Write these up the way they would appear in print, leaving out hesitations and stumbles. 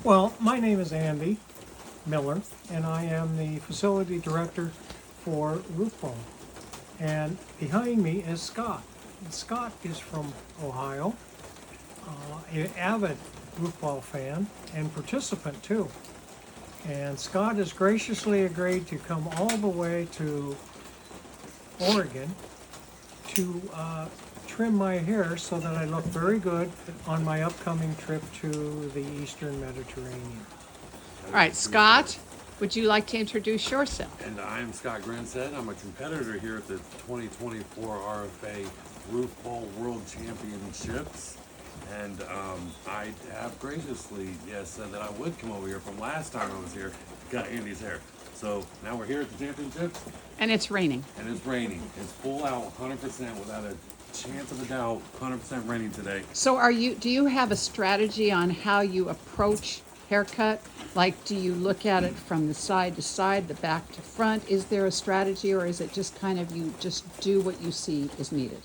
Well, my name is Andy Miller, and I am the facility director for Roofball. And behind me is Scott. And Scott is from Ohio, an avid Roofball fan and participant too. And Scott has graciously agreed to come all the way to Oregon to trim my hair so that I look very good on my upcoming trip to the Eastern Mediterranean. All right, Scott, would you like to introduce yourself? And I'm Scott Grensted. I'm a competitor here at the 2024 RFA Roofball World Championships. And I have graciously, said that I would come over here from last time I was here, got Andy's hair. So now we're here at the championships. And it's raining. And it's raining. It's full out, 100% without a chance of a doubt, 100% raining today. So do you have a strategy on how you approach haircut? Like, do you look at it from the side to side, the back to front? Is there a strategy, or is it just kind of you just do what you see is needed?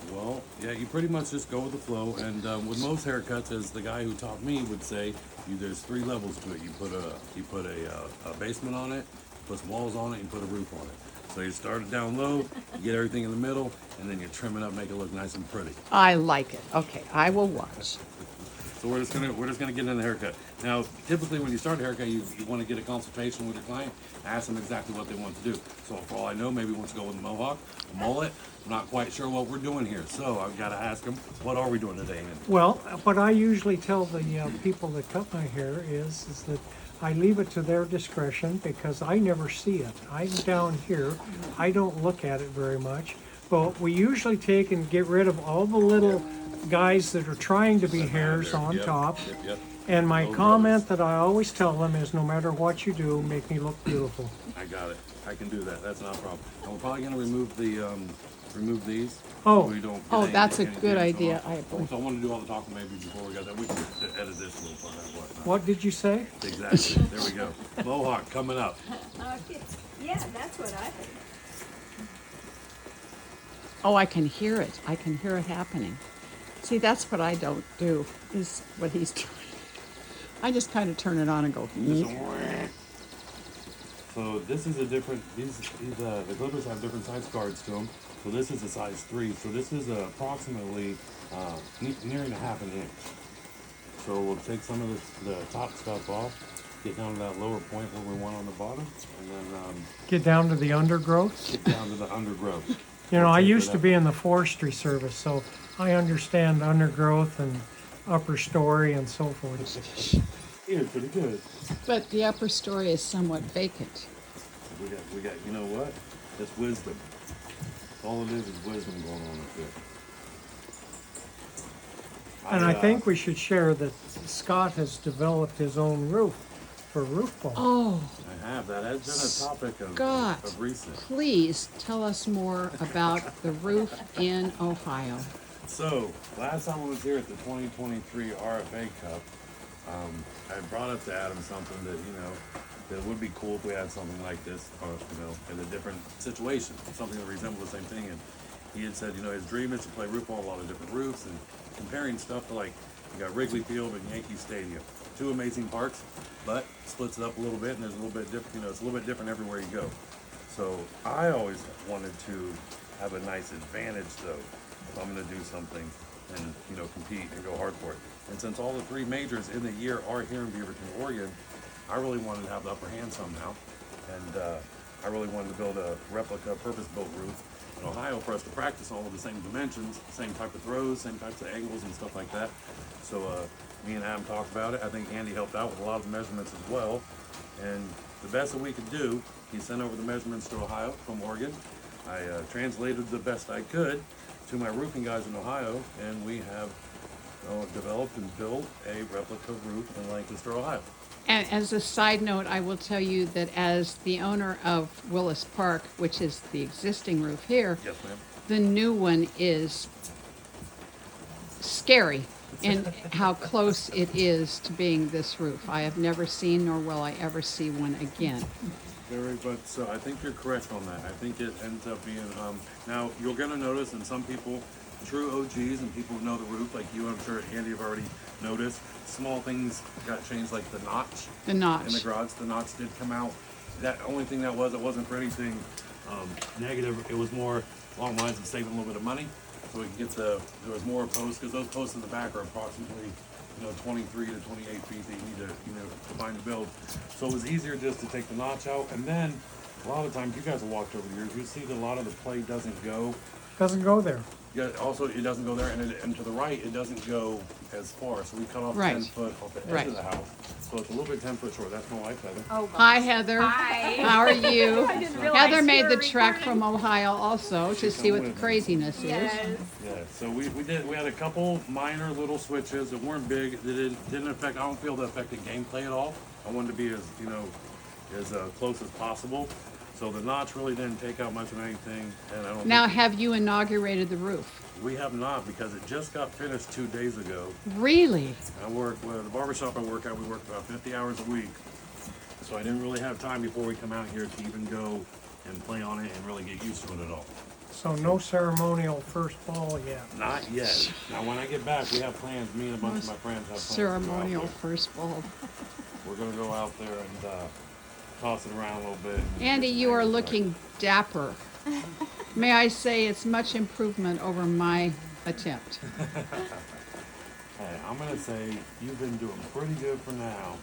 Well, yeah, you pretty much just go with the flow. And with most haircuts, as the guy who taught me would say, there's 3 levels to it. You put a basement on it, put some walls on it, and put a roof on it. So you start it down low, you get everything in the middle, and then you trim it up, make it look nice and pretty. I like it. Okay, I will watch. So we're just gonna get in the haircut. Now, typically when you start a haircut, you want to get a consultation with your client, ask them exactly what they want to do. So for all I know, maybe he wants to go with a mohawk, a mullet. I'm not quite sure what we're doing here, so I've got to ask them, what are we doing today, Andy? Well, what I usually tell the people that cut my hair is that I leave it to their discretion because I never see it. I'm down here. I don't look at it very much. But we usually take and get rid of all the little guys that are trying to be hairs on top. Yep. And my comment that I always tell them is, no matter what you do, make me look beautiful. I got it. I can do that. That's not a problem. And we're probably going to remove these. Oh. We don't get Oh, that's a any good damage idea. on. So I want to do all the talking maybe before we got that. We can edit this a little further. Whatnot. What did you say? Exactly. There we go. Mohawk coming up. Yeah, that's what I think. Oh, I can hear it. I can hear it happening. See, that's what I don't do, is what he's doing. I just kind of turn it on and go. So this is a different. The clippers have different size guards to them. So this is a size 3. So this is approximately nearing a ½ inch. So we'll take some of the top stuff off, get down to that lower point where we want on the bottom, and then Get down to the undergrowth? get down to the undergrowth. You know, I used to be in the forestry service, so I understand undergrowth and upper story and so forth. You're pretty good. But the upper story is somewhat vacant. We got. You know what? It's wisdom. All it is wisdom going on up there. And I think we should share that Scott has developed his own roof for Roofball. Oh, I have. That has been a topic Scott, of recent. please tell us more about the roof in Ohio. So, last time I was here at the 2023 RFA Cup, I brought up to Adam something that, that it would be cool if we had something like this, or, in a different situation, something that resembled the same thing. And he had said, his dream is to play roof on a lot of different roofs, and comparing stuff to, like, you got Wrigley Field and Yankee Stadium. 2 amazing parks, but splits it up a little bit, and there's a little bit different, it's a little bit different everywhere you go. So I always wanted to have a nice advantage, though, if I'm going to do something and, compete and go hard for it. And since all the 3 majors in the year are here in Beaverton, Oregon, I really wanted to have the upper hand somehow. And I really wanted to build a replica purpose-built roof in Ohio for us to practice all of the same dimensions, same type of throws, same types of angles and stuff like that. So me and Adam talked about it. I think Andy helped out with a lot of the measurements as well. And the best that we could do, he sent over the measurements to Ohio from Oregon. I translated the best I could to my roofing guys in Ohio, and we have developed and built a replica roof in Lancaster, Ohio. And as a side note, I will tell you that as the owner of Willis Park, which is the existing roof here, Yes, ma'am. the new one is scary in how close it is to being this roof. I have never seen, nor will I ever see one again. Very, but so I think you're correct on that. I think it ends up being, now you're going to notice, and some people, true OGs and people who know the roof, like you, I'm sure Andy have already notice. Small things got changed, like the notch The in the notch. garage. The notch did come out. That only thing that was, it wasn't for anything negative. It was more along the lines of saving a little bit of money, so we can get there was more posts, because those posts in the back are approximately 23 to 28 feet that you need to find to build. So it was easier just to take the notch out, and then a lot of times, you guys have walked over the years, you see that a lot of the play doesn't go. Doesn't go there. Yeah, also it doesn't go there, and to the right it doesn't go as far. So we cut off Right. 10 foot off the edge Right. of the house, so it's a little bit 10 foot short. That's my wife, Heather. Oh, Hi, Heather. Hi. How are you? I didn't realize Heather you made were the trek recording. from Ohio also to see what the craziness is. Yes. Yeah, so we had a couple minor little switches that weren't big. That didn't affect. I don't feel that affected gameplay at all. I wanted to be as as close as possible. So the notch really didn't take out much of anything, and I don't. Now, think have you inaugurated the roof? we have not, because it just got finished 2 days ago. Really? I work with the barbershop I work at. We work about 50 hours a week, so I didn't really have time before we come out here to even go and play on it and really get used to it at all. So no ceremonial first ball yet. Not yet. Now, when I get back, we have plans. Me and a bunch of my friends have plans. to go out Ceremonial there. first ball. We're gonna go out there and toss it around a little bit. and Andy, get some you are angles looking dapper. May I say it's much improvement over my attempt. right. Hey, I'm gonna say you've been doing pretty good for now,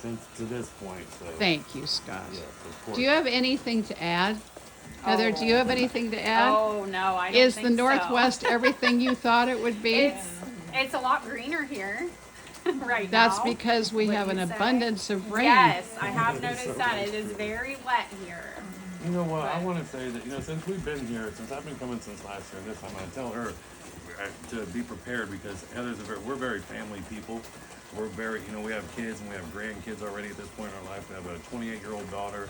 since to this point. So Thank you, Scott. yes, of course. Do you have anything to add? Heather, do you have anything to add? Oh no, I don't Is think the Northwest everything you thought it would So. be? It's a lot greener here right That's now. because we Would have an you say? abundance of rain. Yes, I have noticed that it is very wet here. You know what? I want to say that since we've been here, since I've been coming since last year, this time I tell her to be prepared, because Heather's we're very family people. We're very, we have kids and we have grandkids already at this point in our life. We have a 28-year-old daughter.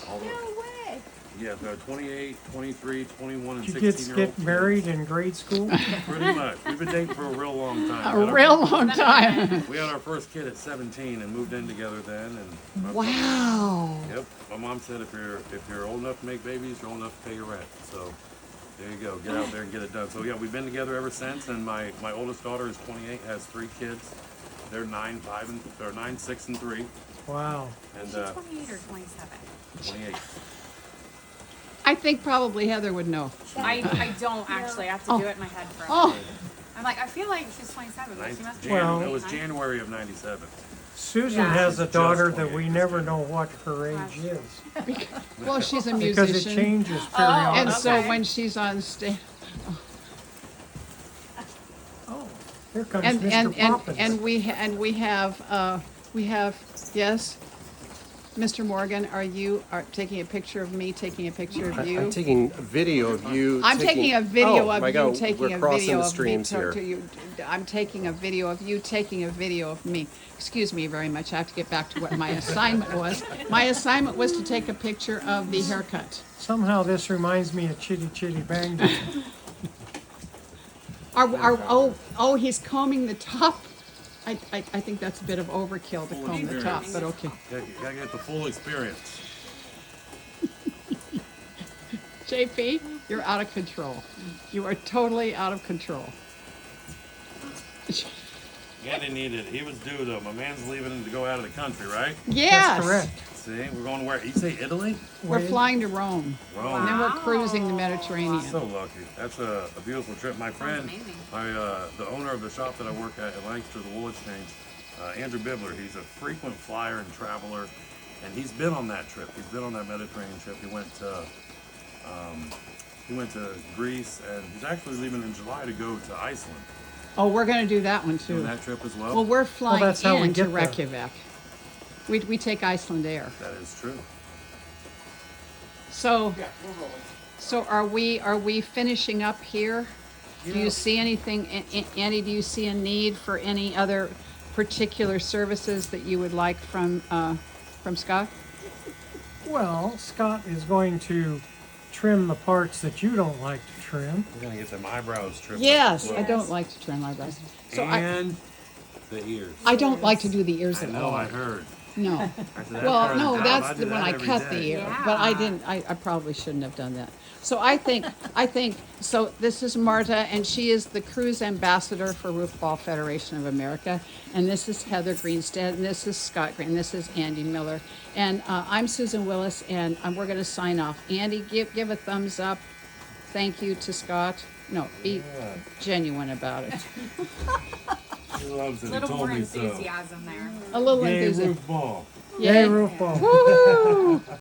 Although, way. yeah, we have 28, 23, 21, and Did you 16-year-old get married in grade school? Pretty much. We've been dating for a real long time. A real long time. We had our first kid at 17 and moved in together then. And Wow. Yep. My mom said if you're old enough to make babies, you're old enough to pay your rent. So there you go. Get out there and get it done. So yeah, we've been together ever since. And my oldest daughter is 28, has 3 kids. They're 9, 6, and 3. Wow. And Is she 28 or 27? 28. I think probably Heather would know. I don't actually. I have to Oh. do it in my head for a Oh, minute. I'm like, I feel like she's 27, but she must be. Well- It was January of '97. Susan Yeah. has a Just daughter that 28 we this never year. know what her age is. well, she's a Because it musician. changes And periodically. so Okay. when she's on stage, Oh, here comes and Mr. Poppins. we have yes, Mr. Morgan, are you taking a picture of me taking a picture of you? I'm taking a video of you. I'm taking a video Oh, of my you God, taking we're a crossing video the of me. streams here. I'm taking a video of you taking a video of me. Excuse me very much. I have to get back to what my assignment was. My assignment was to take a picture of the haircut. Somehow this reminds me of Chitty Chitty Bang Bang. Oh, he's combing the top. I think that's a bit of overkill to comb the top, but okay. Yeah, you gotta get the full experience. JP, you're out of control. You are totally out of control. Andy needed. He was due though. My man's leaving to go out of the country, right? Yes. That's correct. See, we're going to where? You say Italy? We're Wait. flying to Rome. Rome. And then we're cruising the Mediterranean. So lucky. That's a beautiful trip. My friend, amazing. the owner of the shop that I work at in Lancaster, the Willis chains, Andrew Bibler. He's a frequent flyer and traveler, and he's been on that trip. He's been on that Mediterranean trip. He went to Greece, and he's actually leaving in July to go to Iceland. Oh, we're going to do that one On too. that trip as well. Well, we're flying that's how we into get there. Reykjavik. We take Iceland Air. That is true. So, are we finishing up here? Do you see anything, Andy? Do you see a need for any other particular services that you would like from Scott? Well, Scott is going to trim the parts that you don't like to trim. We're gonna get them eyebrows trimmed. Yes, up I as well. don't like to trim eyebrows. So And the ears. I don't like to do the ears I at know. all. I heard. No. I said, "That's part Well, of the no, job. that's I do the when that I every cut the day." ear, but I Yeah. didn't, I probably shouldn't have done that. So I think, so this is Marta, and she is the cruise ambassador for Roofball Federation of America, and this is Heather Grensted, and this is Scott Green, this is Andy Miller, and I'm Susan Willis, and we're gonna sign off. Andy, give a thumbs up. Thank you to Scott. No, be Yeah. genuine about it. He loves it. A He little told more me so. enthusiasm there. A little Yay, enthusiasm. roof ball. Yay, roof ball. Woo!